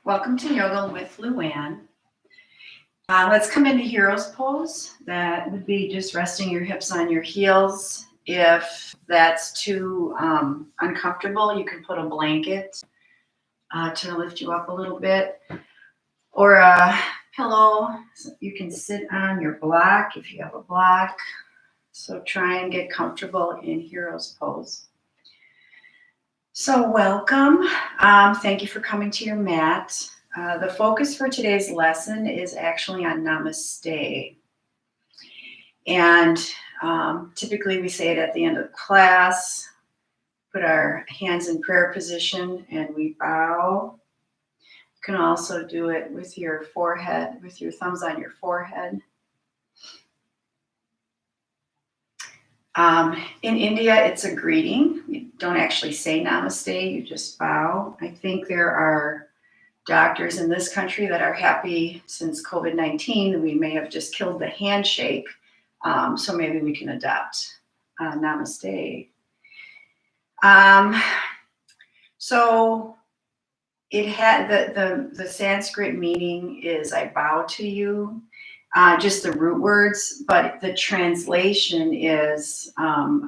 Welcome to Yoga with Luann. Let's come into Hero's Pose. That would be just resting your hips on your heels. If that's too uncomfortable, you can put a blanket to lift you up a little bit, or a pillow. You can sit on your block if you have a block. So try and get comfortable in Hero's Pose. So welcome. Thank you for coming to your mat. The focus for today's lesson is actually on Namaste. And typically we say it at the end of class, put our hands in prayer position and we bow. You can also do it with your forehead, with your thumbs on your forehead. In India, it's a greeting. You don't actually say Namaste, you just bow. I think there are doctors in this country that are happy since COVID-19. We may have just killed the handshake, so maybe we can adopt Namaste. So it had the Sanskrit meaning is I bow to you. Just the root words, but the translation is,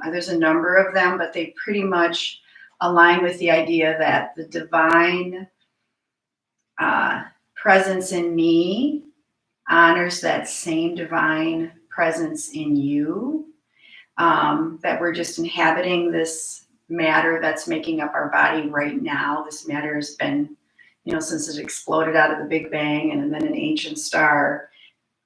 there's a number of them, but they pretty much align with the idea that the divine presence in me honors that same divine presence in you, that we're just inhabiting this matter that's making up our body right now. This matter has been, since it exploded out of the Big Bang and then an ancient star,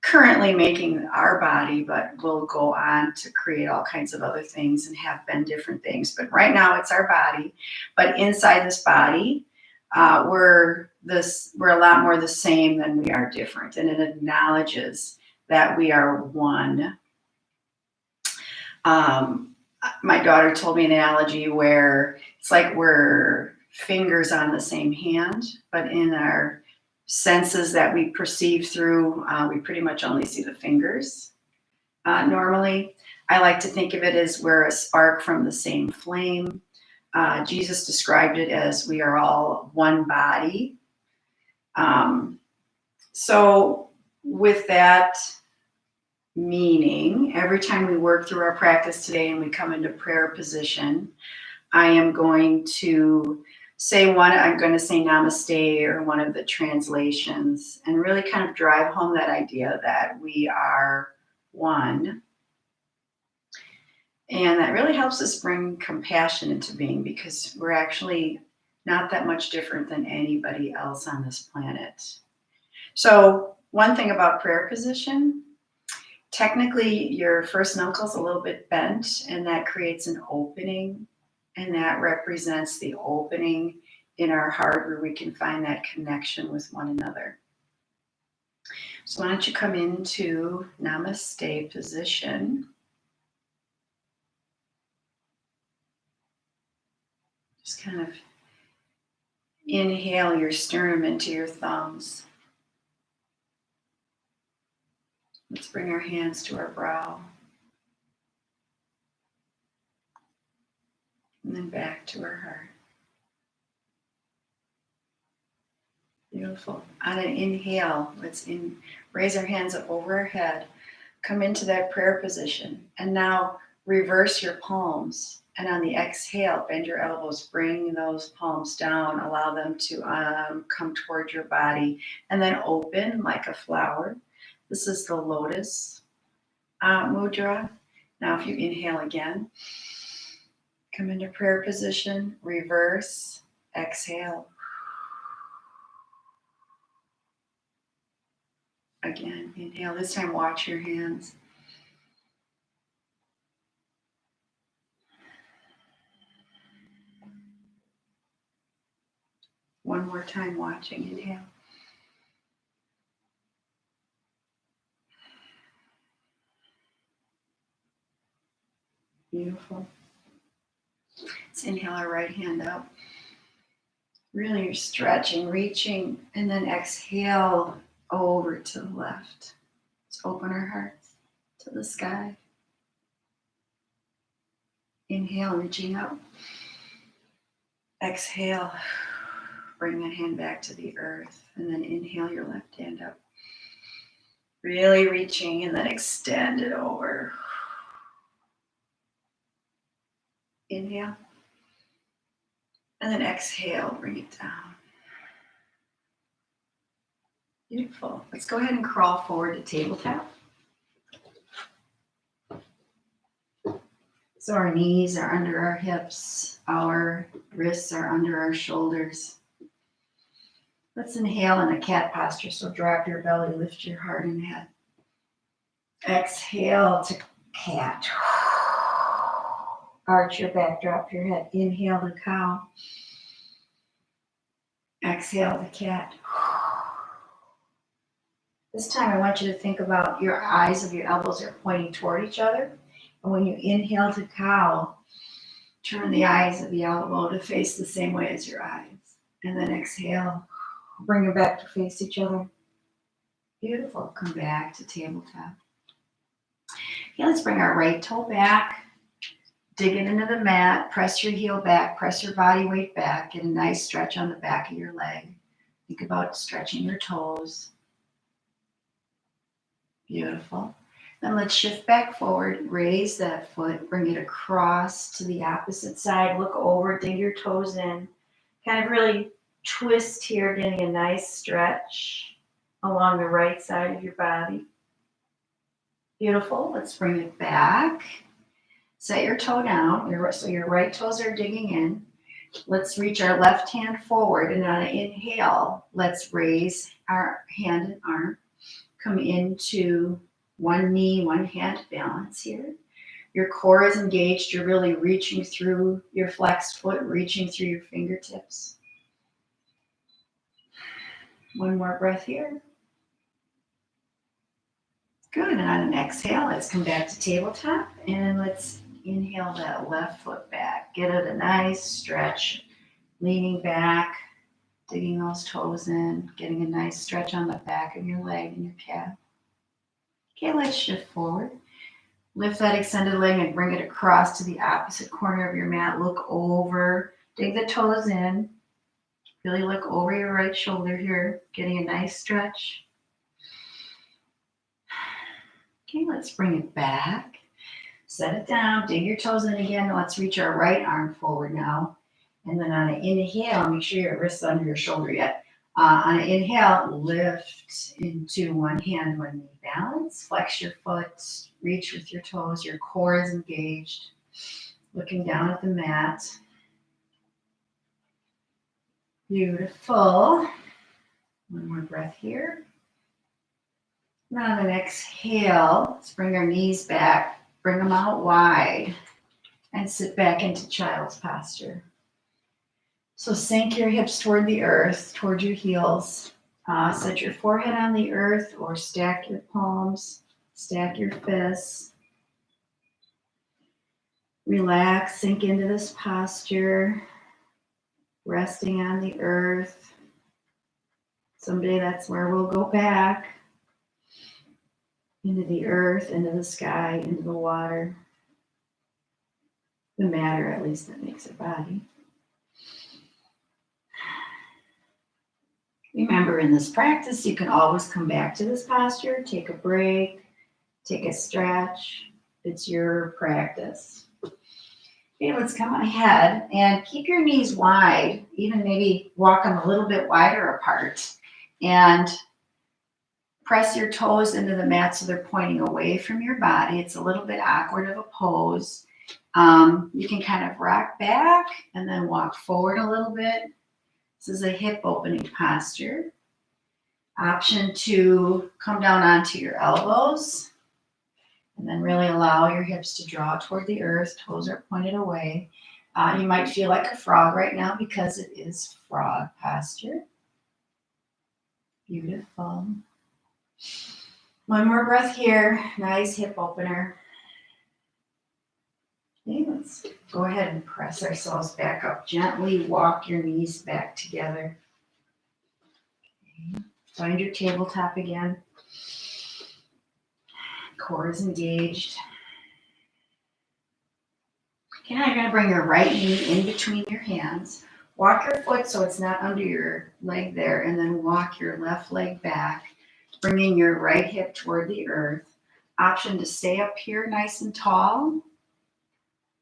currently making our body, but will go on to create all kinds of other things and have been different things. But right now it's our body. But inside this body, we're a lot more the same than we are different. And it acknowledges that we are one. My daughter told me an analogy where it's like we're fingers on the same hand, but in our senses that we perceive through, we pretty much only see the fingers. Normally, I like to think of it as we're a spark from the same flame. Jesus described it as we are all one body. So with that meaning, every time we work through our practice today and we come into prayer position, I am going to I'm going to say Namaste or one of the translations and really kind of drive home that idea that we are one. And that really helps us bring compassion into being because we're actually not that much different than anybody else on this planet. So one thing about prayer position, technically your first knuckle's a little bit bent and that creates an opening. And that represents the opening in our heart where we can find that connection with one another. So why don't you come into Namaste position. Just kind of inhale your sternum into your thumbs. Let's bring our hands to our brow. And then back to our heart. Beautiful. On an inhale, let's raise our hands up over our head. Come into that prayer position. And now reverse your palms. And on the exhale, bend your elbows. Bring those palms down. Allow them to come toward your body. And then open like a flower. This is the lotus mudra. Now if you inhale again. Come into prayer position, reverse, exhale. Again, inhale. This time, watch your hands. One more time, watching. Inhale. Beautiful. Let's inhale our right hand up. Really, you're stretching, reaching, and then exhale over to the left. Let's open our hearts to the sky. Inhale, reaching up. Exhale, bring that hand back to the earth. And then inhale your left hand up. Really reaching, and then extend it over. Inhale. And then exhale, bring it down. Beautiful. Let's go ahead and crawl forward to tabletop. So our knees are under our hips, our wrists are under our shoulders. Let's inhale in a cat posture. So drop your belly, lift your heart and head. Exhale to cat. Arch your back, drop your head. Inhale to cow. Exhale to cat. This time I want you to think about your eyes of your elbows are pointing toward each other. And when you inhale to cow, turn the eyes of the elbow to face the same way as your eyes. And then exhale, bring them back to face each other. Beautiful. Come back to tabletop. Okay, let's bring our right toe back. Dig it into the mat. Press your heel back. Press your body weight back. Get a nice stretch on the back of your leg. Think about stretching your toes. Beautiful. Then let's shift back forward, raise that foot, bring it across to the opposite side, look over, dig your toes in, kind of really twist here, getting a nice stretch along the right side of your body. Beautiful. Let's bring it back. Set your toe down, so your right toes are digging in. Let's reach our left hand forward, and on an inhale, let's raise our hand and arm. Come into one knee, one hand balance here. Your core is engaged. You're really reaching through your flexed foot, reaching through your fingertips. One more breath here. Good. And on an exhale, let's come back to tabletop and let's inhale that left foot back. Get it a nice stretch, leaning back, digging those toes in, getting a nice stretch on the back of your leg and your calf. Okay, let's shift forward. Lift that extended leg and bring it across to the opposite corner of your mat. Look over, dig the toes in. Really look over your right shoulder here, getting a nice stretch. Okay, let's bring it back. Set it down, dig your toes in again. Let's reach our right arm forward now. And then on an inhale, make sure your wrist's under your shoulder yet. On an inhale, lift into one hand, one knee balance. Flex your foot, reach with your toes. Your core is engaged. Looking down at the mat. Beautiful. One more breath here. And on an exhale, let's bring our knees back. Bring them out wide and sit back into child's posture. So sink your hips toward the earth, toward your heels. Set your forehead on the earth or stack your palms, stack your fists. Relax, sink into this posture, resting on the earth. Someday that's where we'll go back. Into the earth, into the sky, into the water. The matter, at least, that makes a body. Remember, in this practice, you can always come back to this posture, take a break, take a stretch. It's your practice. Okay, let's come ahead and keep your knees wide, even maybe walk them a little bit wider apart. And press your toes into the mat so they're pointing away from your body. It's a little bit awkward of a pose. You can kind of rock back and then walk forward a little bit. This is a hip opening posture. Option to come down onto your elbows and then really allow your hips to draw toward the earth. Toes are pointed away. You might feel like a frog right now because it is frog posture. Beautiful. One more breath here. Nice hip opener. Okay, let's go ahead and press ourselves back up. Gently walk your knees back together. Okay. Find your tabletop again. Core is engaged. Okay, now you're going to bring your right knee in between your hands. Walk your foot so it's not under your leg there, and then walk your left leg back, bringing your right hip toward the earth. Option to stay up here nice and tall.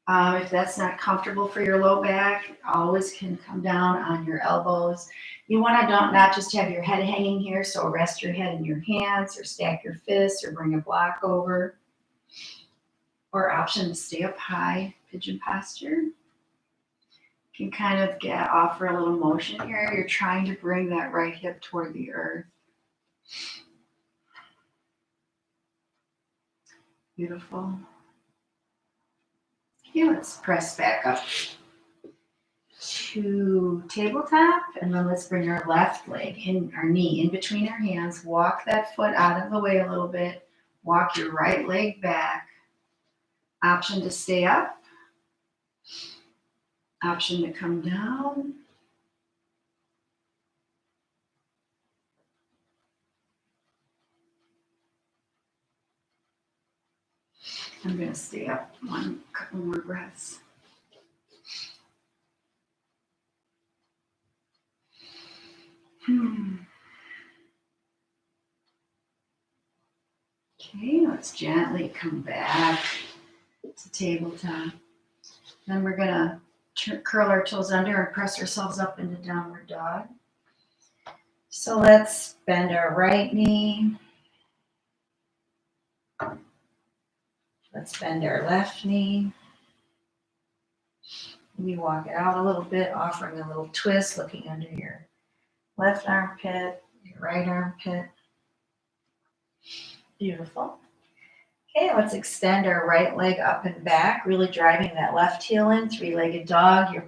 If that's not comfortable for your low back, always can come down on your elbows. You want to not just have your head hanging here, so rest your head in your hands or stack your fists or bring a block over. Or option to stay up high, pigeon posture. You can kind of offer a little motion here. You're trying to bring that right hip toward the earth. Beautiful. Okay, let's press back up to tabletop, and then let's bring our left leg in, our knee in between our hands. Walk that foot out of the way a little bit. Walk your right leg back. Option to stay up. Option to come down. I'm going to stay up couple more breaths. Okay, let's gently come back to tabletop. Then we're going to curl our toes under and press ourselves up into downward dog. So let's bend our right knee. Let's bend our left knee. Maybe walk it out a little bit, offering a little twist, looking under your left armpit, your right armpit. Beautiful. Okay, let's extend our right leg up and back, really driving that left heel in, three-legged dog. Your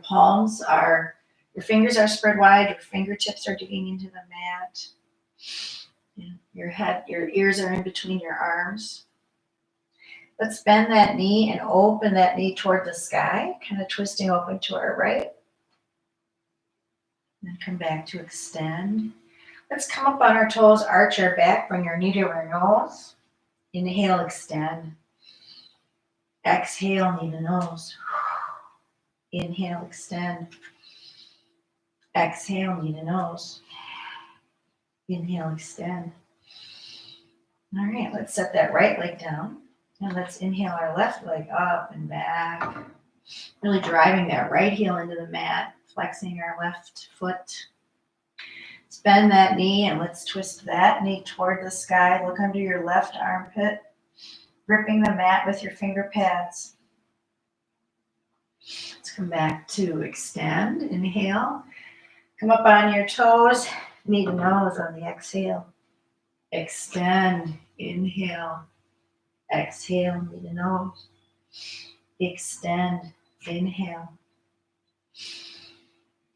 fingers are spread wide, your fingertips are digging into the mat. Your ears are in between your arms. Let's bend that knee and open that knee toward the sky, kind of twisting open to our right. And come back to extend. Let's come up on our toes, arch our back, bring our knee to our nose. Inhale, extend. Exhale, knee to nose. Inhale, extend. Exhale, knee to nose. Inhale, extend. All right, let's set that right leg down. And let's inhale our left leg up and back. Really driving that right heel into the mat, flexing our left foot. Let's bend that knee and let's twist that knee toward the sky. Look under your left armpit, gripping the mat with your finger pads. Let's come back to extend. Inhale. Come up on your toes, knee to nose on the exhale. Extend. Inhale. Exhale, knee to nose. Extend. Inhale.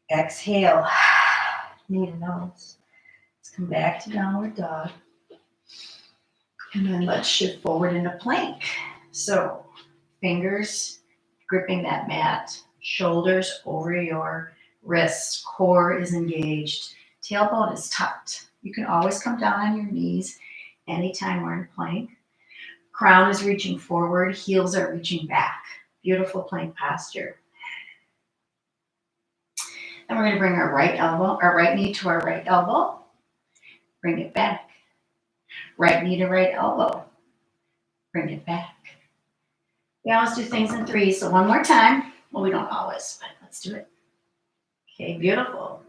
Exhale, knee to nose. Let's come back to downward dog. And then let's shift forward into plank. So, fingers gripping that mat, shoulders over your wrists, core is engaged, tailbone is tucked. You can always come down on your knees anytime we're in plank. Crown is reaching forward, heels are reaching back. Beautiful plank posture. And we're going to bring our right knee to our right elbow. Bring it back. Right knee to right elbow. Bring it back. We always do things in threes, so one more time. Well, we don't always, but let's do it. Okay, beautiful.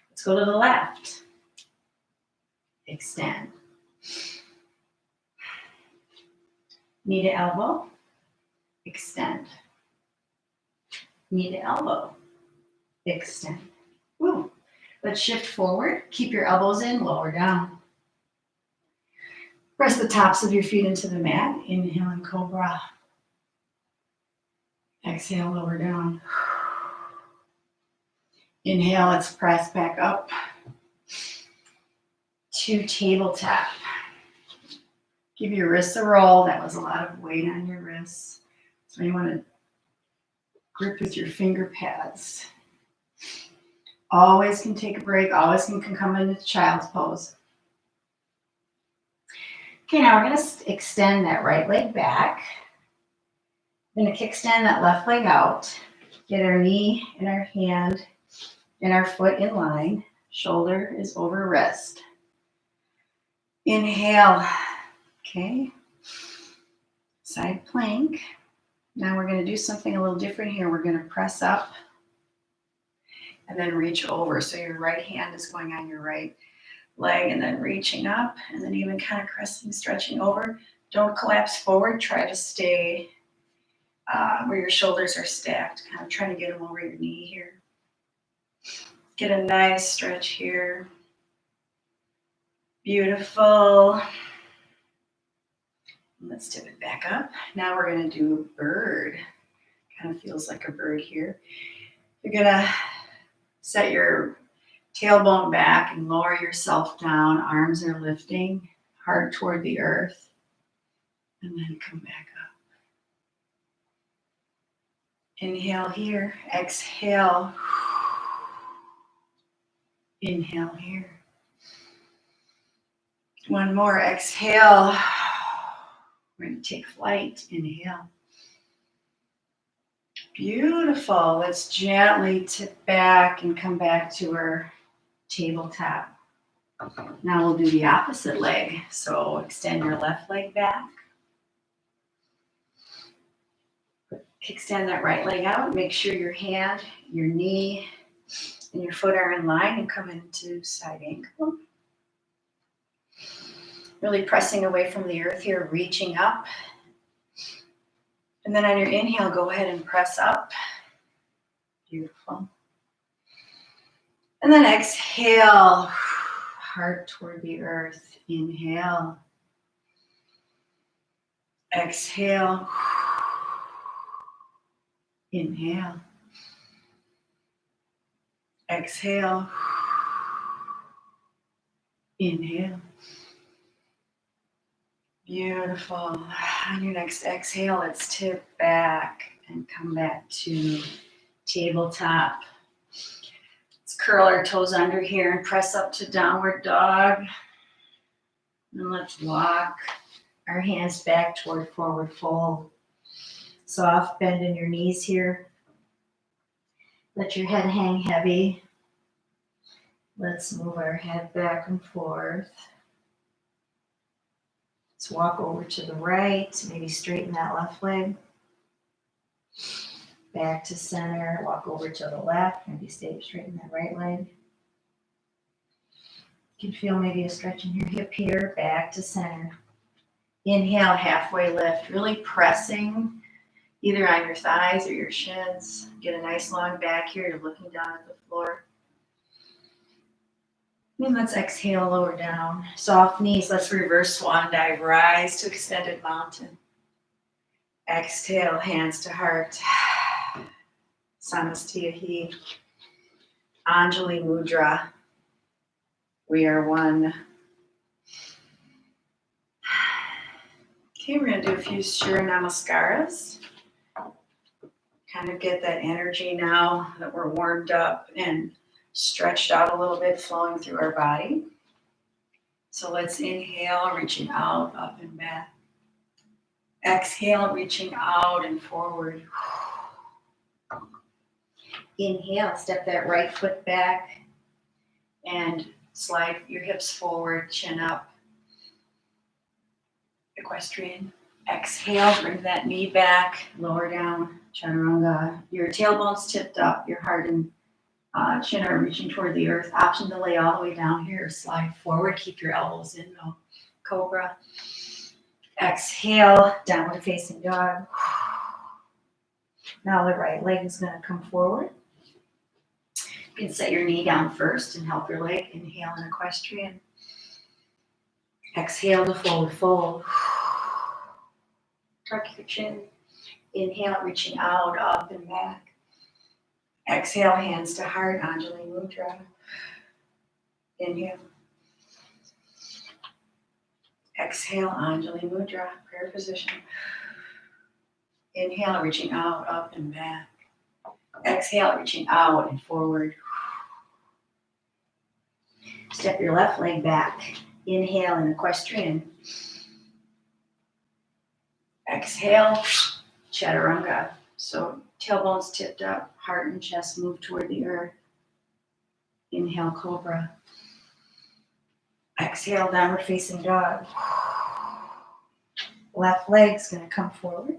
Let's go to the left. Extend. Knee to elbow. Extend. Knee to elbow. Extend. Woo. Let's shift forward. Keep your elbows in, lower down. Press the tops of your feet into the mat. Inhale in cobra. Exhale, lower down. Inhale, let's press back up to tabletop. Give your wrists a roll. That was a lot of weight on your wrists. So you want to grip with your finger pads. Always can take a break. Always can come into child's pose. Okay, now we're going to extend that right leg back. We're going to kickstand that left leg out. Get our knee in our hand. And our foot in line, shoulder is over wrist. Inhale, okay, side plank. Now we're going to do something a little different here. We're going to press up and then reach over. So your right hand is going on your right leg and then reaching up and then even kind of cresting, stretching over. Don't collapse forward. Try to stay where your shoulders are stacked. Kind of trying to get them over your knee here. Get a nice stretch here. Beautiful. Let's tip it back up. Now we're going to do bird. Kind of feels like a bird here. You're going to set your tailbone back and lower yourself down. Arms are lifting, heart toward the earth. And then come back up. Inhale here. Exhale. Inhale here. One more. Exhale. We're going to take flight. Inhale. Beautiful. Let's gently tip back and come back to our tabletop. Now we'll do the opposite leg. So extend your left leg back. Kickstand that right leg out. Make sure your hand, your knee, and your foot are in line and come into side ankle. Really pressing away from the earth here, reaching up. And then on your inhale, go ahead and press up. Beautiful. And then exhale, heart toward the earth. Inhale. Exhale. Inhale. Exhale. Inhale. Beautiful. On your next exhale, let's tip back and come back to tabletop. Let's curl our toes under here and press up to downward dog. And let's walk our hands back toward forward fold. Soft bend in your knees here. Let your head hang heavy. Let's move our head back and forth. Let's walk over to the right, maybe straighten that left leg. Back to center, walk over to the left, maybe straighten that right leg. You can feel maybe a stretch in your hip here, back to center. Inhale, halfway lift, really pressing either on your thighs or your shins. Get a nice long back here, you're looking down at the floor. And let's exhale, lower down. Soft knees, let's reverse swan dive, rise to extended mountain. Exhale, hands to heart. Namaste. Anjali Mudra. We are one. Okay, we're going to do a few Shira Namaskaras. Kind of get that energy now that we're warmed up and stretched out a little bit, flowing through our body. So let's inhale, reaching out, up and back. Exhale, reaching out and forward. Inhale, step that right foot back and slide your hips forward, chin up. Equestrian. Exhale, bring that knee back, lower down, chaturanga. Your tailbone's tipped up, your heart and chin are reaching toward the earth. Option to lay all the way down here, slide forward, keep your elbows in though. Cobra. Exhale, downward facing dog. Now the right leg is going to come forward. You can set your knee down first and help your leg. Inhale in equestrian. Exhale to forward fold. Tuck your chin. Inhale, reaching out, up and back. Exhale, hands to heart, Anjali Mudra. Inhale. Exhale, Anjali Mudra, prayer position. Inhale, reaching out, up and back. Exhale, reaching out and forward. Step your left leg back. Inhale in equestrian. Exhale, chaturanga. So tailbones tipped up, heart and chest move toward the earth. Inhale, cobra. Exhale, downward facing dog. Left leg's going to come forward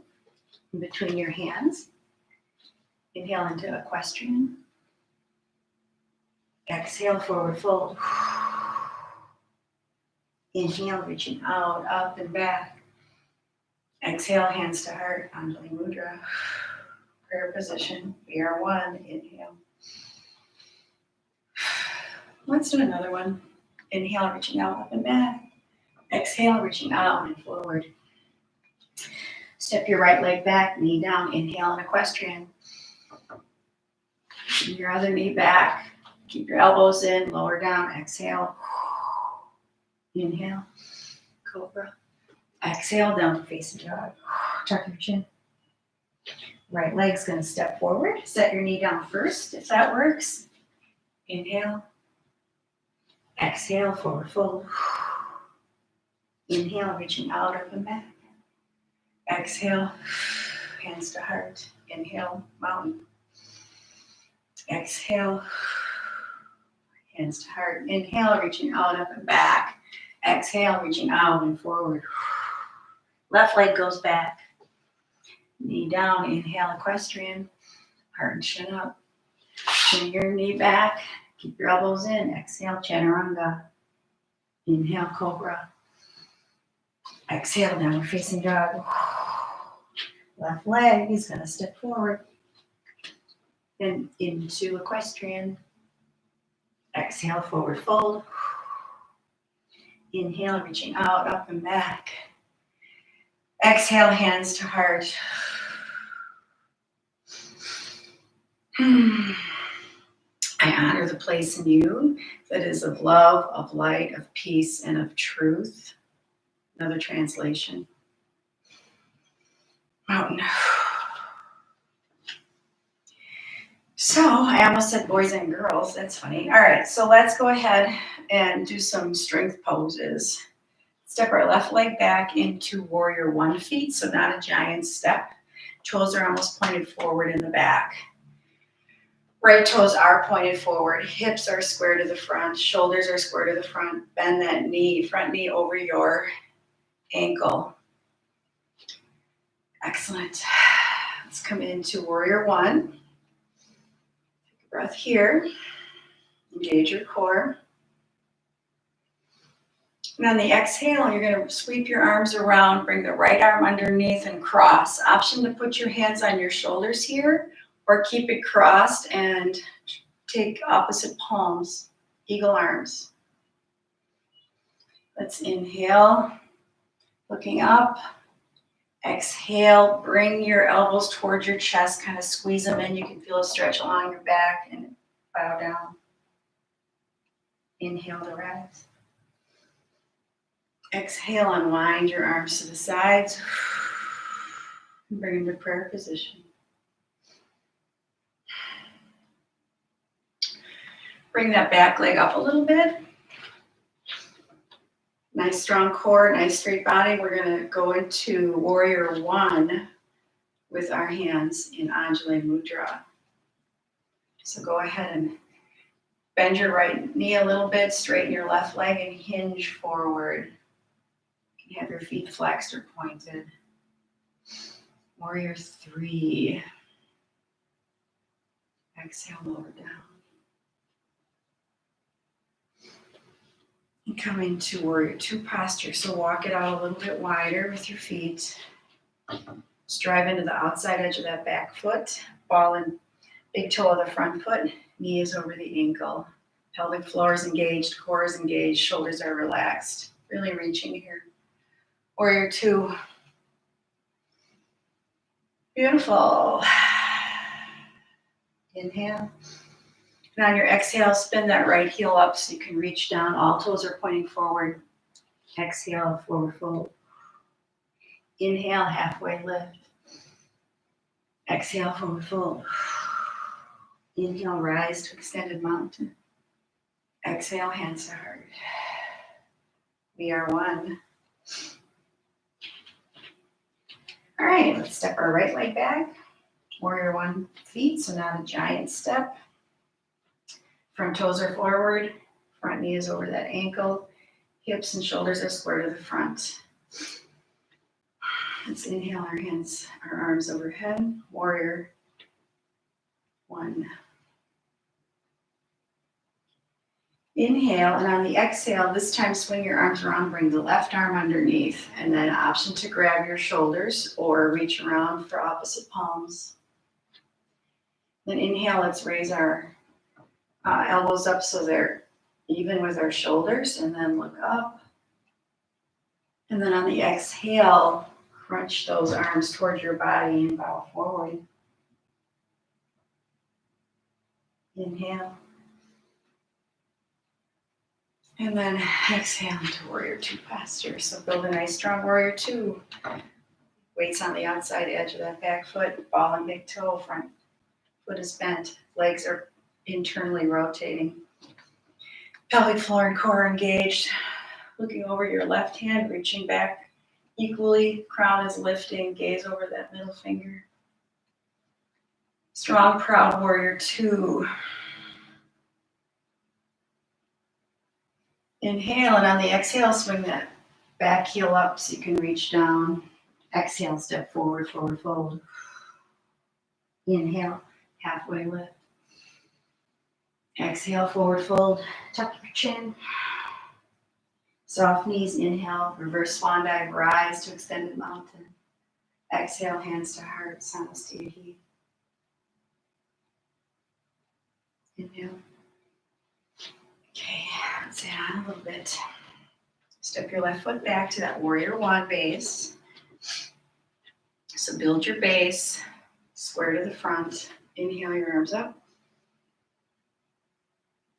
in between your hands. Inhale into equestrian. Exhale, forward fold. Inhale, reaching out, up and back. Exhale, hands to heart, Anjali Mudra. Prayer position. We are one. Inhale. Let's do another one. Inhale, reaching out, up and back. Exhale, reaching out and forward. Step your right leg back, knee down. Inhale, in equestrian. Your other knee back. Keep your elbows in, lower down. Exhale. Inhale, cobra. Exhale, down facing dog. Tuck your chin. Right leg's going to step forward. Set your knee down first, if that works. Inhale. Exhale, forward fold. Inhale, reaching out, up and back. Exhale, hands to heart. Inhale, mountain. Exhale, hands to heart. Inhale, reaching out, up and back. Exhale, reaching out and forward. Left leg goes back. Knee down, inhale, equestrian. Heart and chin up. Bring your knee back. Keep your elbows in. Exhale, chaturanga. Inhale, cobra. Exhale, downward facing dog. Left leg is going to step forward. Then into equestrian. Exhale, forward fold. Inhale, reaching out, up and back. Exhale, hands to heart. I honor the place in you that is of love, of light, of peace, and of truth. Another translation. Mountain. So I almost said boys and girls. That's funny. All right, so let's go ahead and do some strength poses. Step our left leg back into warrior one feet, so not a giant step. Toes are almost pointed forward in the back. Right toes are pointed forward. Hips are square to the front. Shoulders are square to the front. Bend that knee, front knee over your ankle. Excellent. Let's come into warrior one. Take a breath here. Engage your core. And on the exhale, you're going to sweep your arms around, bring the right arm underneath and cross. Option to put your hands on your shoulders here or keep it crossed and take opposite palms, eagle arms. Let's inhale, looking up. Exhale, bring your elbows towards your chest, kind of squeeze them in. You can feel a stretch along your back and bow down. Inhale to rise. Exhale, unwind your arms to the sides. Bring them to prayer position. Bring that back leg up a little bit. Nice strong core, nice straight body. We're going to go into warrior one with our hands in Anjali Mudra. So go ahead and bend your right knee a little bit, straighten your left leg and hinge forward. You can have your feet flexed or pointed. Warrior three. Exhale, lower down. And come into warrior two posture. So walk it out a little bit wider with your feet. Just drive into the outside edge of that back foot. Ball and big toe of the front foot. Knee is over the ankle. Pelvic floor is engaged. Core is engaged. Shoulders are relaxed. Really reaching here. Warrior two. Beautiful. Inhale. And on your exhale, spin that right heel up so you can reach down. All toes are pointing forward. Exhale, forward fold. Inhale, halfway lift. Exhale, forward fold. Inhale, rise to extended mountain. Exhale, hands to heart. We are one. All right, let's step our right leg back. Warrior one feet, so not a giant step. Front toes are forward, front knee is over that ankle, hips and shoulders are square to the front. Let's inhale our arms overhead, warrior one. Inhale, and on the exhale, this time swing your arms around, bring the left arm underneath, and then option to grab your shoulders or reach around for opposite palms. Then inhale, let's raise our elbows up so they're even with our shoulders, and then look up. And then on the exhale, crunch those arms towards your body and bow forward. Inhale. And then exhale into warrior two posture. So build a nice strong warrior two. Weights on the outside edge of that back foot, ball and big toe, front foot is bent, legs are internally rotating. Pelvic floor and core engaged. Looking over your left hand, reaching back equally, crown is lifting, gaze over that middle finger. Strong, proud warrior two. Inhale, and on the exhale, swing that back heel up so you can reach down. Exhale, step forward, forward fold. Inhale, halfway lift. Exhale, forward fold, tuck your chin. Soft knees, inhale, reverse swan dive, rise to extended mountain. Exhale, hands to heart, Namaste. Inhale. Okay, let's add on a little bit. Step your left foot back to that warrior one base. So build your base, square to the front. Inhale your arms up.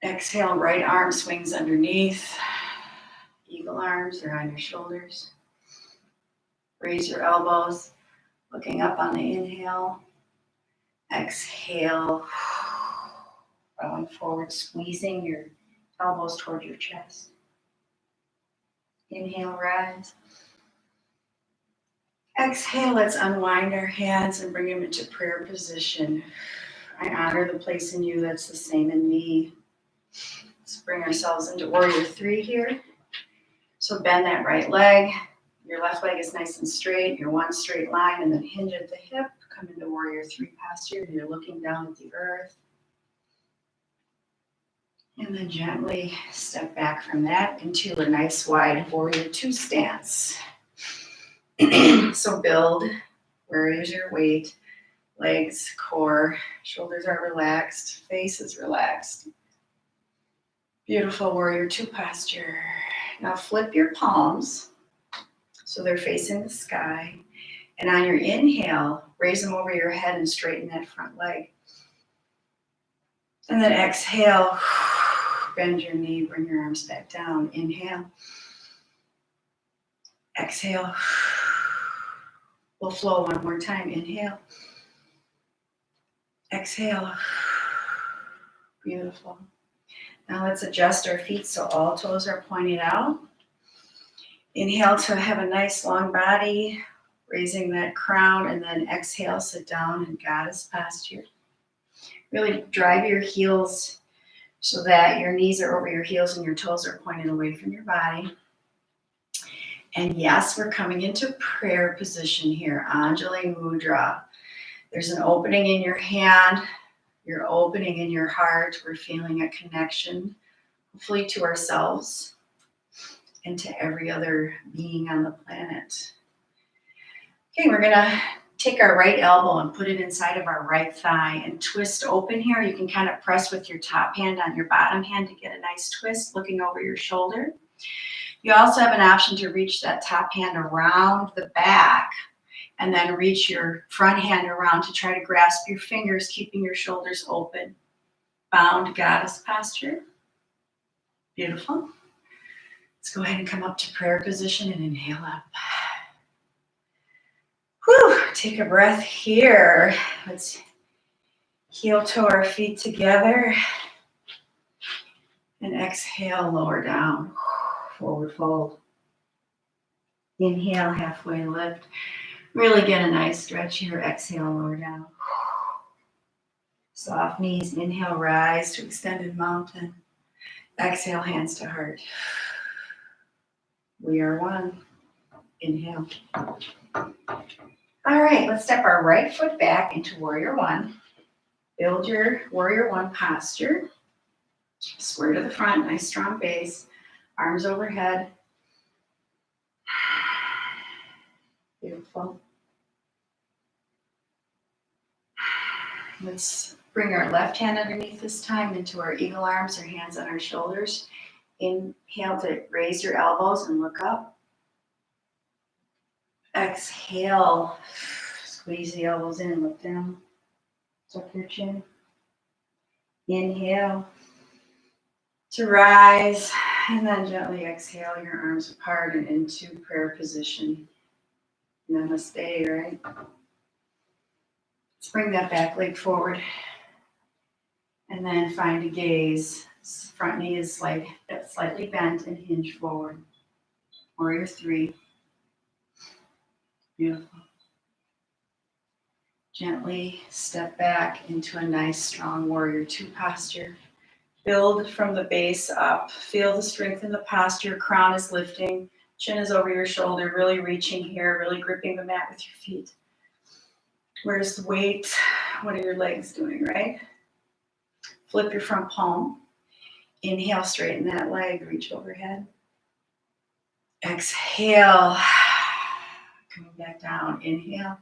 Exhale, right arm swings underneath. Eagle arms are on your shoulders. Raise your elbows, looking up on the inhale. Exhale, bowing forward, squeezing your elbows toward your chest. Inhale, rise. Exhale, let's unwind our hands and bring them into prayer position. I honor the place in you that's the same in me. Let's bring ourselves into warrior three here. So bend that right leg. Your left leg is nice and straight. Your one straight line, and then hinge at the hip. Come into warrior three posture. You're looking down at the earth. And then gently step back from that into a nice wide warrior two stance. So build, where is your weight? Legs, core, shoulders are relaxed, face is relaxed. Beautiful warrior two posture. Now flip your palms so they're facing the sky. And on your inhale, raise them over your head and straighten that front leg. And then exhale, bend your knee, bring your arms back down. Inhale. Exhale. We'll flow one more time. Inhale. Exhale. Beautiful. Now let's adjust our feet so all toes are pointed out. Inhale to have a nice long body, raising that crown, and then exhale, sit down in goddess posture. Really drive your heels so that your knees are over your heels and your toes are pointed away from your body. And yes, we're coming into prayer position here, Anjali Mudra. There's an opening in your hand, you're opening in your heart. We're feeling a connection, hopefully to ourselves and to every other being on the planet. Okay, we're gonna take our right elbow and put it inside of our right thigh and twist open here. You can kind of press with your top hand on your bottom hand to get a nice twist, looking over your shoulder. You also have an option to reach that top hand around the back and then reach your front hand around to try to grasp your fingers, keeping your shoulders open. Bound goddess posture. Beautiful. Let's go ahead and come up to prayer position and inhale up. Whew, take a breath here. Let's heel toe our feet together. And exhale, lower down. Forward fold. Inhale, halfway lift. Really get a nice stretch here. Exhale, lower down. Soft knees. Inhale, rise to extended mountain. Exhale, hands to heart. We are one. Inhale. All right, let's step our right foot back into warrior one. Build your warrior one posture. Square to the front, nice strong base. Arms overhead. Beautiful. Let's bring our left hand underneath this time into our eagle arms, our hands on our shoulders. Inhale to raise your elbows and look up. Exhale, squeeze the elbows in and look down. Tuck your chin. Inhale to rise, and then gently exhale your arms apart and into prayer position. Namaste, right? Let's bring that back leg forward. And then find a gaze. Front knee is slightly bent and hinge forward. Warrior three. Beautiful. Gently step back into a nice, strong warrior two posture. Build from the base up. Feel the strength in the posture. Crown is lifting. Chin is over your shoulder. Really reaching here. Really gripping the mat with your feet. Where's the weight? What are your legs doing, right? Flip your front palm. Inhale, straighten that leg. Reach overhead. Exhale. Coming back down. Inhale.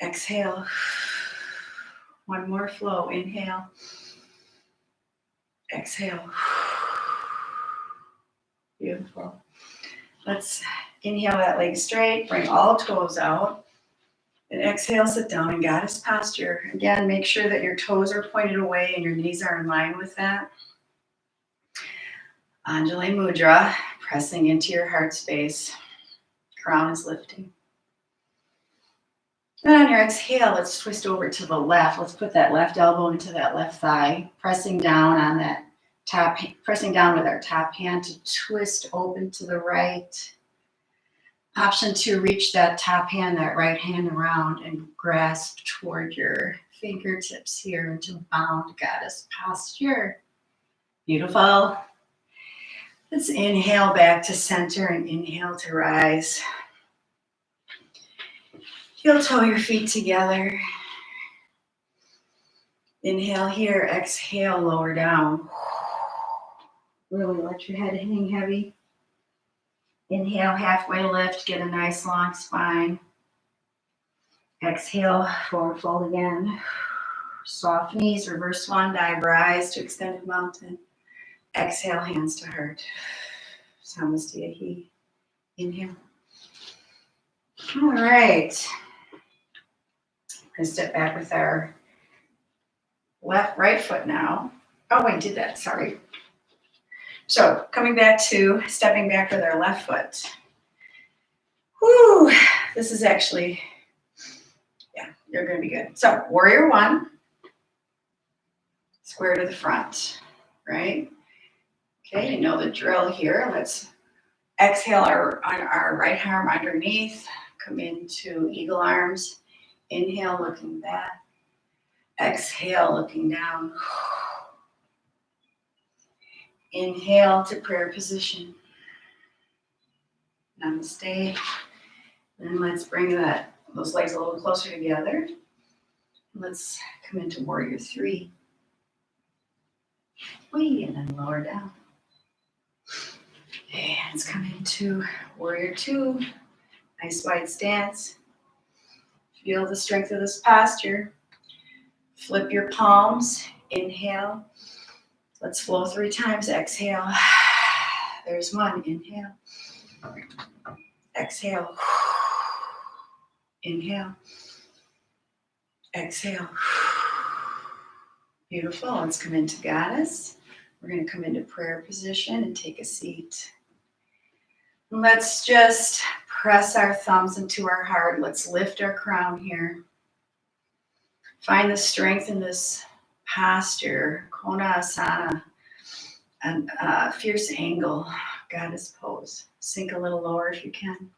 Exhale. One more flow. Inhale. Exhale. Beautiful. Let's inhale that leg straight. Bring all toes out. And exhale, sit down in goddess posture. Again, make sure that your toes are pointed away and your knees are in line with that. Anjali Mudra, pressing into your heart space. Crown is lifting. Then on your exhale, let's twist over to the left. Let's put that left elbow into that left thigh, pressing down on that top, pressing down with our top hand to twist open to the right. Option two, reach that top hand, that right hand around and grasp toward your fingertips here into bound goddess posture. Beautiful. Let's inhale back to center and inhale to rise. Heel toe your feet together. Inhale here, exhale, lower down. Really let your head hang heavy. Inhale, halfway lift, get a nice long spine. Exhale, forward fold again. Soft knees, reverse swan dive, rise to extended mountain. Exhale, hands to heart. Namaste. Inhale. All right. We're going to step back with our right foot now. Oh, wait, did that, sorry. So coming back to stepping back with our left foot. Whew, this is actually, yeah, you're going to be good. So warrior one, square to the front, right? Okay, you know the drill here. Let's exhale our right arm underneath, come into eagle arms. Inhale, looking back. Exhale, looking down. Inhale to prayer position. Namaste. And let's bring those legs a little closer together. Let's come into warrior three. And then lower down. And let's come into warrior two. Nice wide stance. Feel the strength of this posture. Flip your palms. Inhale. Let's flow 3 times. Exhale. There's one. Inhale. Exhale. Inhale. Exhale. Beautiful. Let's come into goddess. We're going to come into prayer position and take a seat. Let's just press our thumbs into our heart. Let's lift our crown here. Find the strength in this posture, Konasana, and fierce angle, goddess pose. Sink a little lower if you can.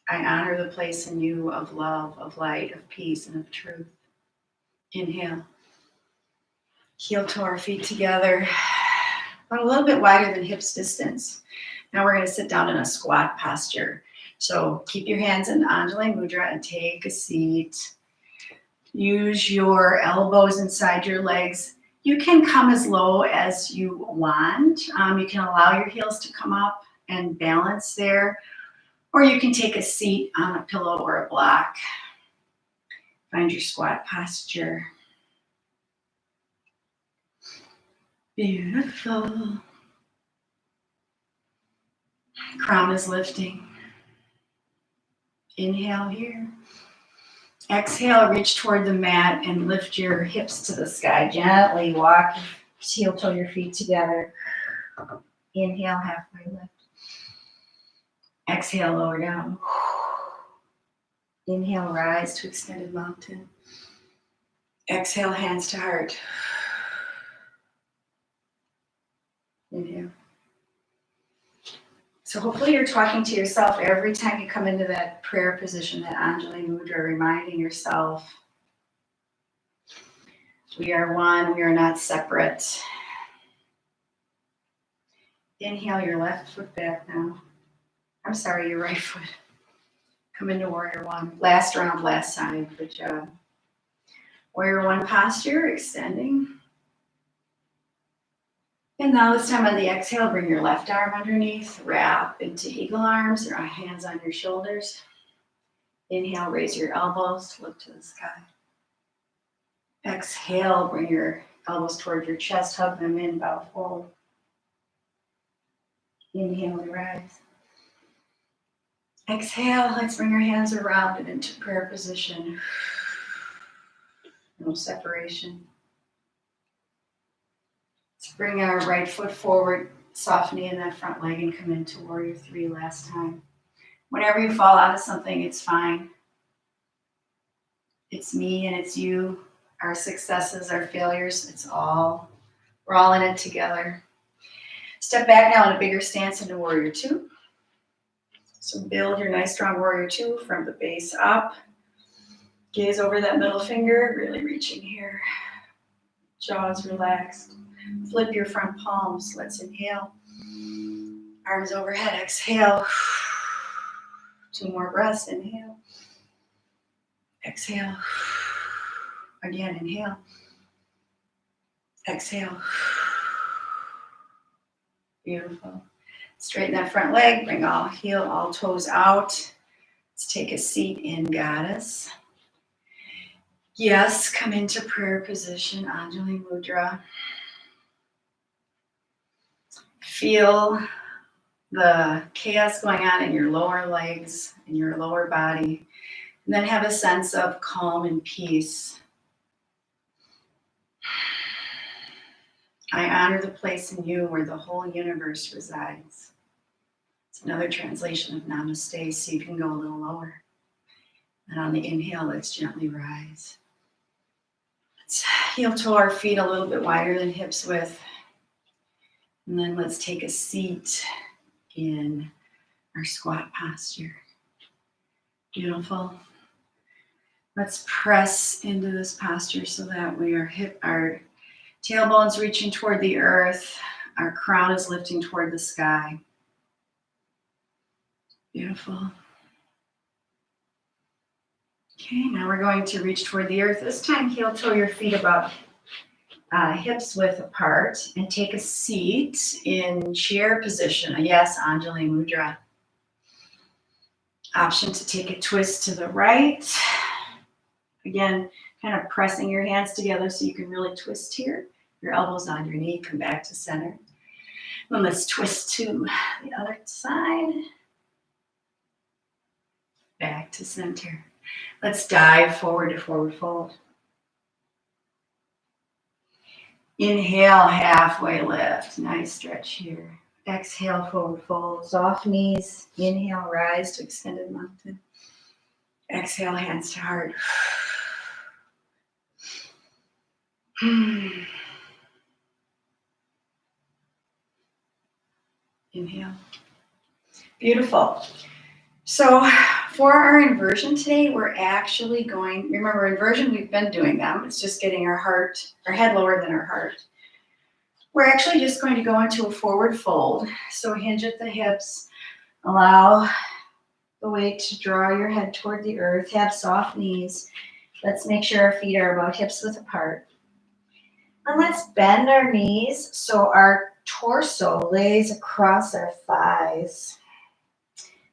I honor the place in you of love, of light, of peace, and of truth. Inhale. Heel to our feet together, about a little bit wider than hips distance. Now we're going to sit down in a squat posture. So keep your hands in Anjali Mudra and take a seat. Use your elbows inside your legs. You can come as low as you want. You can allow your heels to come up and balance there, or you can take a seat on a pillow or a block. Find your squat posture. Beautiful. Crown is lifting. Inhale here. Exhale, reach toward the mat and lift your hips to the sky. Gently walk, heel toe your feet together. Inhale, halfway lift. Exhale, lower down. Inhale, rise to extended mountain. Exhale, hands to heart. Inhale. So hopefully you're talking to yourself every time you come into that prayer position, that Anjali Mudra, reminding yourself, we are one, we are not separate. Inhale your left foot back now. I'm sorry, your right foot. Come into warrior one. Last round, last side. Good job. Warrior one posture, extending. And now this time on the exhale, bring your left arm underneath, wrap into eagle arms, or hands on your shoulders. Inhale, raise your elbows, look to the sky. Exhale, bring your elbows toward your chest, hug them in, bow forward. Inhale and rise. Exhale, let's bring our hands around and into prayer position. No separation. Let's bring our right foot forward, softening in that front leg, and come into warrior three last time. Whenever you fall out of something, it's fine. It's me and it's you. Our successes, our failures, we're all in it together. Step back now in a bigger stance into warrior two. So build your nice strong warrior two from the base up. Gaze over that middle finger, really reaching here. Jaws relaxed. Flip your front palms. Let's inhale. Arms overhead. Exhale. 2 more breaths. Inhale. Exhale. Again, inhale. Exhale. Beautiful. Straighten that front leg. Bring all toes out. Let's take a seat in Goddess. Yes, come into prayer position, Anjali Mudra. Feel the chaos going on in your lower legs, in your lower body, and then have a sense of calm and peace. I honor the place in you where the whole universe resides. It's another translation of Namaste, so you can go a little lower. And on the inhale, let's gently rise. Let's heel toe our feet a little bit wider than hips width. And then let's take a seat in our squat posture. Beautiful. Let's press into this posture so that our tailbone's reaching toward the earth. Our crown is lifting toward the sky. Beautiful. Okay, now we're going to reach toward the earth. This time, heel toe your feet about hips width apart and take a seat in chair position. Yes, Anjali Mudra. Option to take a twist to the right. Again, kind of pressing your hands together so you can really twist here. Your elbows on your knee, come back to center. Then let's twist to the other side. Back to center. Let's dive forward to forward fold. Inhale, halfway lift. Nice stretch here. Exhale, forward fold. Soft knees. Inhale, rise to extended mountain. Exhale, hands to heart. Inhale. Beautiful. So for our inversion today, we're actually going, remember inversion, we've been doing them. It's just getting our head lower than our heart. We're actually just going to go into a forward fold. So hinge at the hips, allow the weight to draw your head toward the earth, have soft knees. Let's make sure our feet are about hips width apart. And let's bend our knees so our torso lays across our thighs.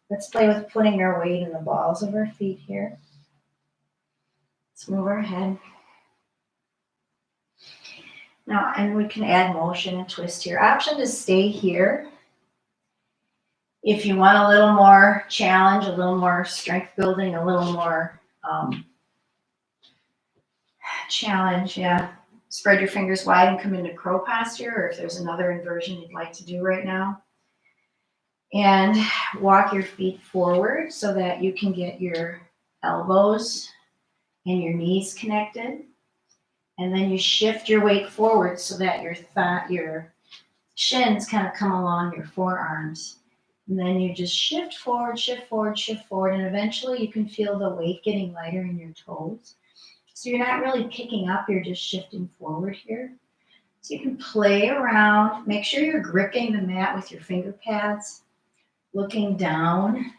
Let's play with putting our weight in the balls of our feet here. Let's move our head. Now, and we can add motion and twist here. Option to stay here. If you want a little more challenge, a little more strength building, a little more challenge, yeah. Spread your fingers wide and come into crow posture, or if there's another inversion you'd like to do right now. And walk your feet forward so that you can get your elbows and your knees connected. And then you shift your weight forward so that your shins kind of come along your forearms. And then you just shift forward, shift forward, shift forward, and eventually you can feel the weight getting lighter in your toes. So you're not really picking up, you're just shifting forward here. So you can play around. Make sure you're gripping the mat with your finger pads, looking down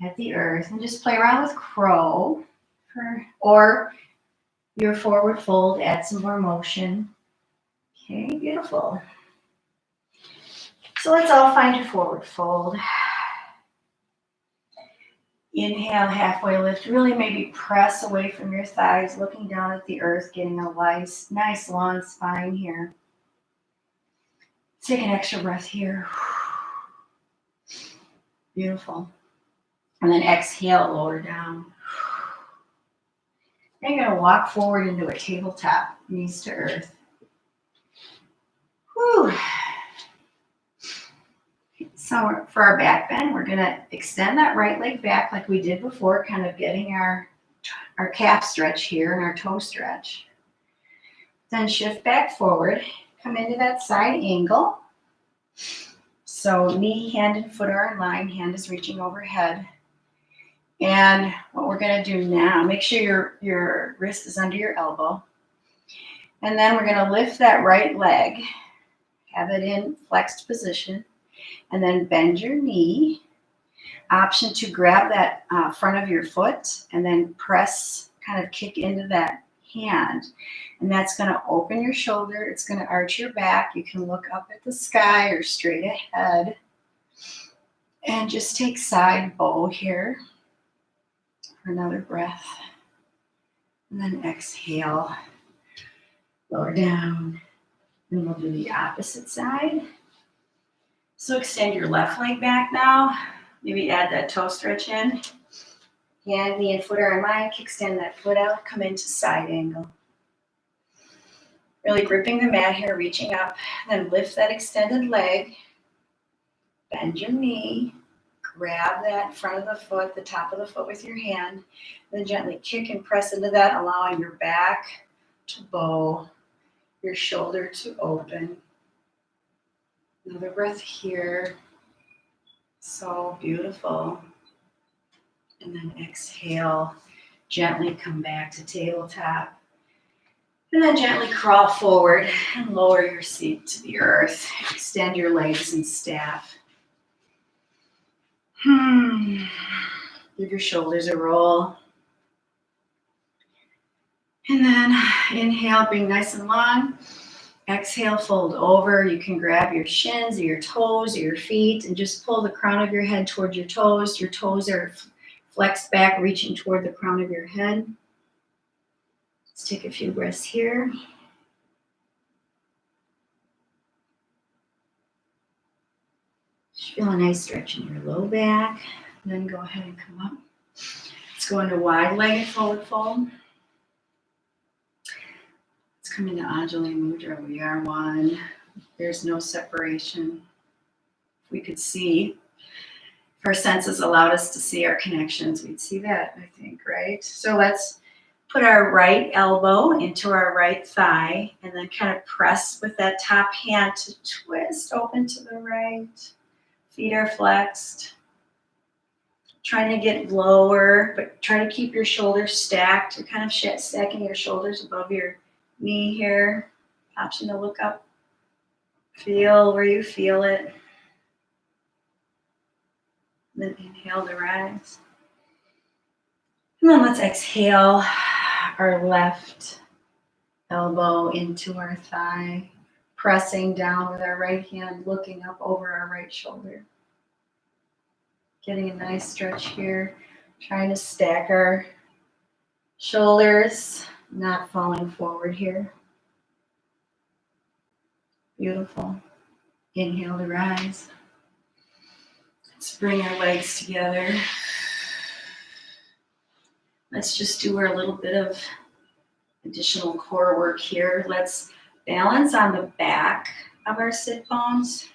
at the earth, and just play around with crow or your forward fold, add some more motion. Okay, beautiful. So let's all find your forward fold. Inhale, halfway lift. Really maybe press away from your thighs, looking down at the earth, getting a nice long spine here. Take an extra breath here. Beautiful. And then exhale, lower down. Then you're going to walk forward into a tabletop, knees to earth. Whew. So for our back bend, we're going to extend that right leg back like we did before, kind of getting our calf stretch here and our toe stretch. Then shift back forward, come into that side angle. So knee, hand, and foot are in line. Hand is reaching overhead. And what we're going to do now, make sure your wrist is under your elbow. And then we're going to lift that right leg, have it in flexed position, and then bend your knee. Option to grab that front of your foot and then press, kind of kick into that hand. And that's going to open your shoulder. It's going to arch your back. You can look up at the sky or straight ahead. And just take side bow here for another breath. And then exhale, lower down. Then we'll do the opposite side. So extend your left leg back now. Maybe add that toe stretch in. Hand, knee, and foot are in line. Kickstand that foot out. Come into side angle. Really gripping the mat here, reaching up. Then lift that extended leg. Bend your knee. Grab that front of the foot, the top of the foot with your hand. Then gently kick and press into that, allowing your back to bow, your shoulder to open. Another breath here. So beautiful. And then exhale, gently come back to tabletop. And then gently crawl forward and lower your seat to the earth. Extend your legs and staff. Give your shoulders a roll. And then inhale, being nice and long. Exhale, fold over. You can grab your shins or your toes or your feet and just pull the crown of your head toward your toes. Your toes are flexed back, reaching toward the crown of your head. Let's take a few breaths here. Just feel a nice stretch in your low back. And then go ahead and come up. Let's go into wide-legged forward fold. Let's come into Anjali Mudra. We are one. There's no separation. If we could see, if our senses allowed us to see our connections, we'd see that, I think, right? So let's put our right elbow into our right thigh and then kind of press with that top hand to twist open to the right. Feet are flexed. Trying to get lower, but try to keep your shoulders stacked. You're kind of stacking your shoulders above your knee here. Option to look up. Feel where you feel it. Then inhale to rise. And then let's exhale our left elbow into our thigh, pressing down with our right hand, looking up over our right shoulder. Getting a nice stretch here, trying to stack our shoulders, not falling forward here. Beautiful. Inhale to rise. Let's bring our legs together. Let's just do our little bit of additional core work here. Let's balance on the back of our sit bones.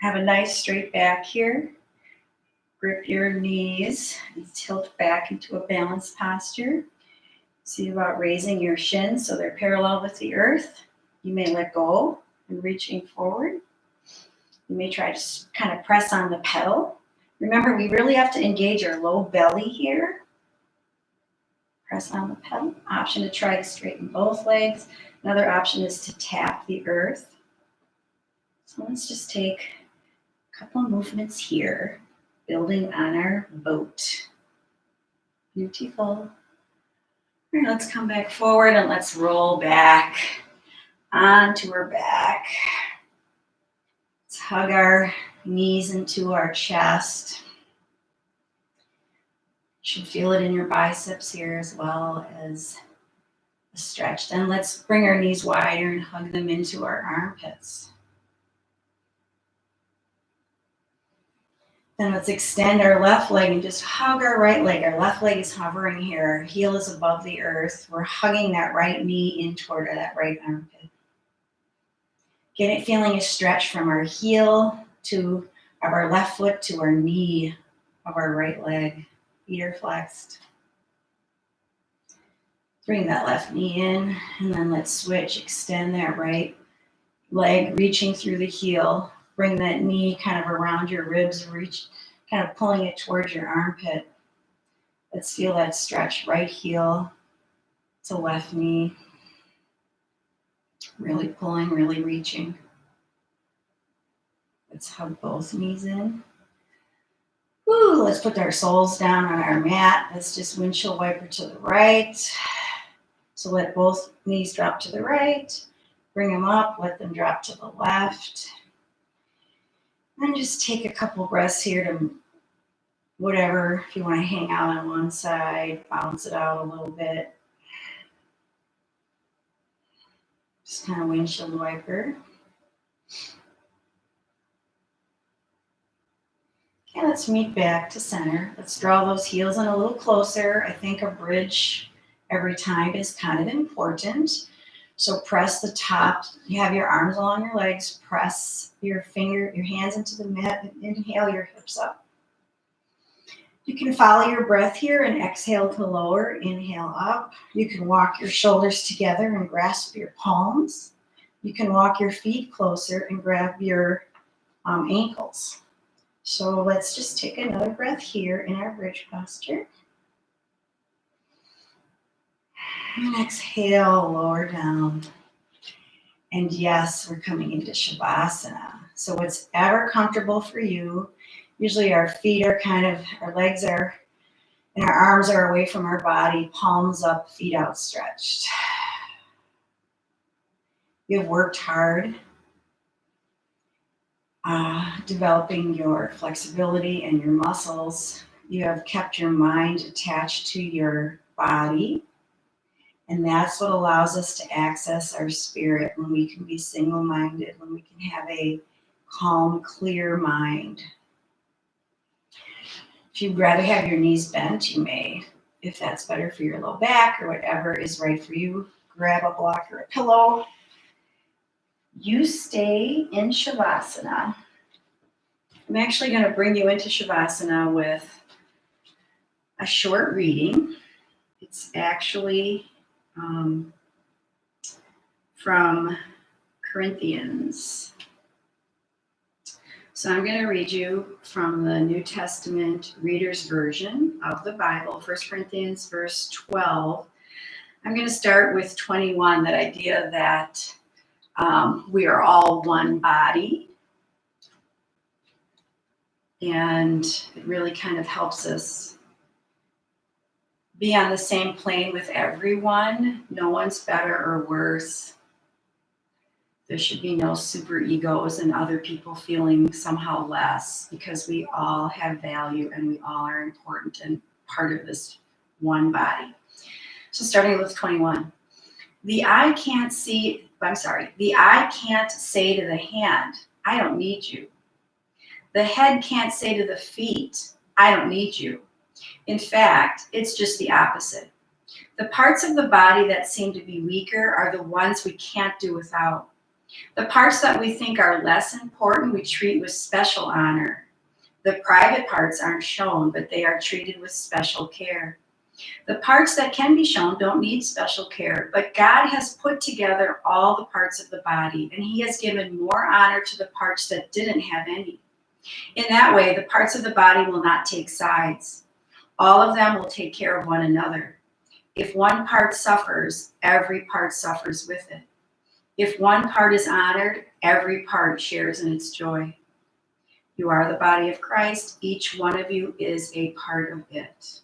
Have a nice straight back here. Grip your knees and tilt back into a balanced posture. See about raising your shins so they're parallel with the earth. You may let go and reaching forward. You may try to kind of press on the pedal. Remember, we really have to engage our low belly here. Press on the pedal. Option to try to straighten both legs. Another option is to tap the earth. So let's just take a couple of movements here, building on our boat. Beautiful. All right, let's come back forward and let's roll back onto our back. Let's hug our knees into our chest. You should feel it in your biceps here as well as a stretch. Then let's bring our knees wider and hug them into our armpits. Then let's extend our left leg and just hug our right leg. Our left leg is hovering here. Our heel is above the earth. We're hugging that right knee in toward that right armpit. Get it feeling a stretch from our heel of our left foot to our knee of our right leg. Feet are flexed. Bring that left knee in, and then let's switch. Extend that right leg, reaching through the heel. Bring that knee kind of around your ribs, reach, kind of pulling it towards your armpit. Let's feel that stretch. Right heel to left knee. Really pulling, really reaching. Let's hug both knees in. Woo, let's put our soles down on our mat. Let's just windshield wiper to the right. So let both knees drop to the right. Bring them up, let them drop to the left. And just take a couple breaths here to whatever, if you want to hang out on one side, bounce it out a little bit. Just kind of windshield wiper. Okay, let's meet back to center. Let's draw those heels in a little closer. I think a bridge every time is kind of important. So press the top. You have your arms along your legs. Press your hands into the mat and inhale your hips up. You can follow your breath here and exhale to lower. Inhale up. You can walk your shoulders together and grasp your palms. You can walk your feet closer and grab your ankles. So let's just take another breath here in our bridge posture. And exhale, lower down. And yes, we're coming into Shavasana. So whatever comfortable for you. Usually our feet are our legs are, and our arms are away from our body, palms up, feet outstretched. You've worked hard developing your flexibility and your muscles. You have kept your mind attached to your body. And that's what allows us to access our spirit when we can be single-minded, when we can have a calm, clear mind. If you'd rather have your knees bent, you may, if that's better for your low back or whatever is right for you, grab a block or a pillow. You stay in Shavasana. I'm actually going to bring you into Shavasana with a short reading. It's actually from Corinthians. So I'm going to read you from the New Testament Reader's Version of the Bible, 1 Corinthians verse 12. I'm going to start with 21, that idea that we are all one body. And it really kind of helps us be on the same plane with everyone. No one's better or worse. There should be no super egos and other people feeling somehow less, because we all have value and we all are important and part of this one body. So starting with 21. The eye can't say to the hand, I don't need you. The head can't say to the feet, I don't need you. In fact, it's just the opposite. The parts of the body that seem to be weaker are the ones we can't do without. The parts that we think are less important, we treat with special honor. The private parts aren't shown, but they are treated with special care. The parts that can be shown don't need special care, but God has put together all the parts of the body, and He has given more honor to the parts that didn't have any. In that way, the parts of the body will not take sides. All of them will take care of one another. If one part suffers, every part suffers with it. If one part is honored, every part shares in its joy. You are the body of Christ. Each one of you is a part of it.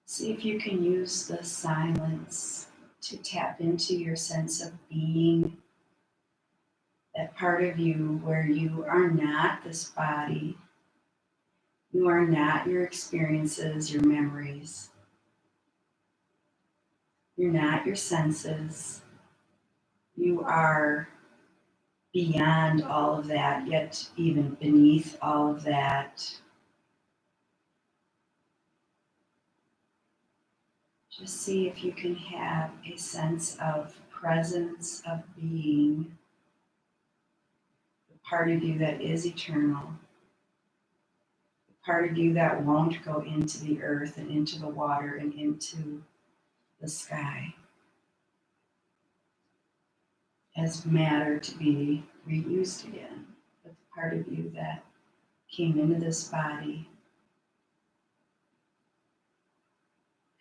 See if you can use the silence to tap into your sense of being, that part of you where you are not this body, you are not your experiences, your memories, you're not your senses, you are beyond all of that, yet even beneath all of that. Just see if you can have a sense of presence, of being, the part of you that is eternal, the part of you that won't go into the earth and into the water and into the sky as matter to be reused again, but the part of you that came into this body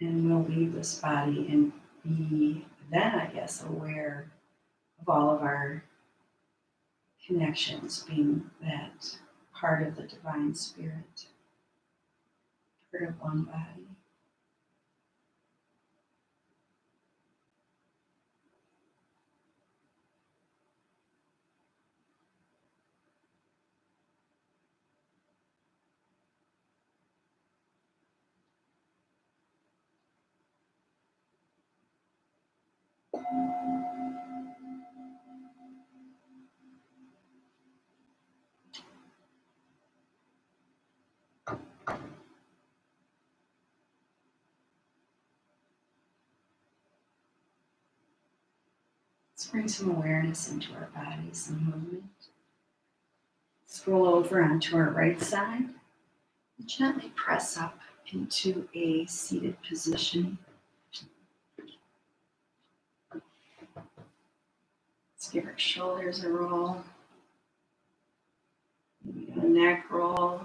and will leave this body and be then, I guess, aware of all of our connections, being that part of the divine spirit, part of one body. Let's bring some awareness into our bodies and movement. Scroll over onto our right side. Gently press up into a seated position. Let's give our shoulders a roll. Maybe a neck roll.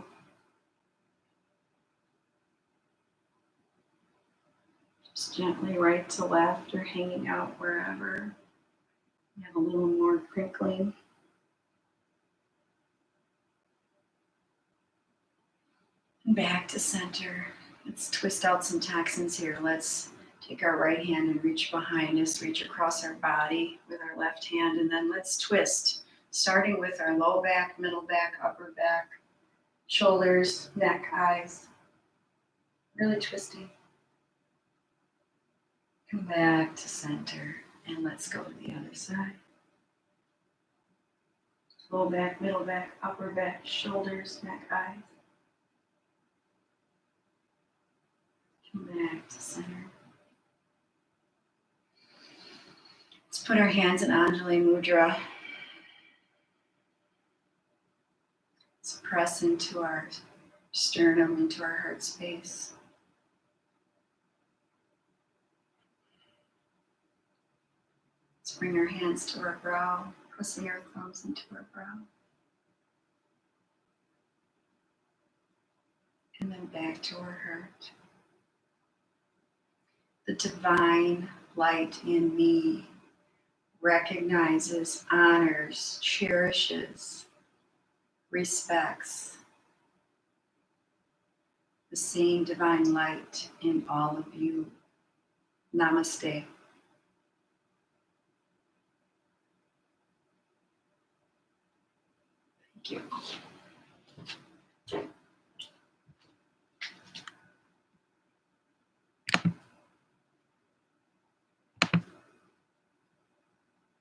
Just gently right to left or hanging out wherever. You have a little more crinkling. And back to center. Let's twist out some toxins here. Let's take our right hand and reach behind us, reach across our body with our left hand, and then let's twist, starting with our low back, middle back, upper back, shoulders, neck, eyes. Really twisting. Come back to center and let's go to the other side. Low back, middle back, upper back, shoulders, neck, eyes. Come back to center. Let's put our hands in Anjali Mudra. Let's press into our sternum, into our heart space. Let's bring our hands to our brow, pressing our thumbs into our brow. And then back to our heart. The divine light in me recognizes, honors, cherishes, respects the same divine light in all of you. Namaste. Thank you.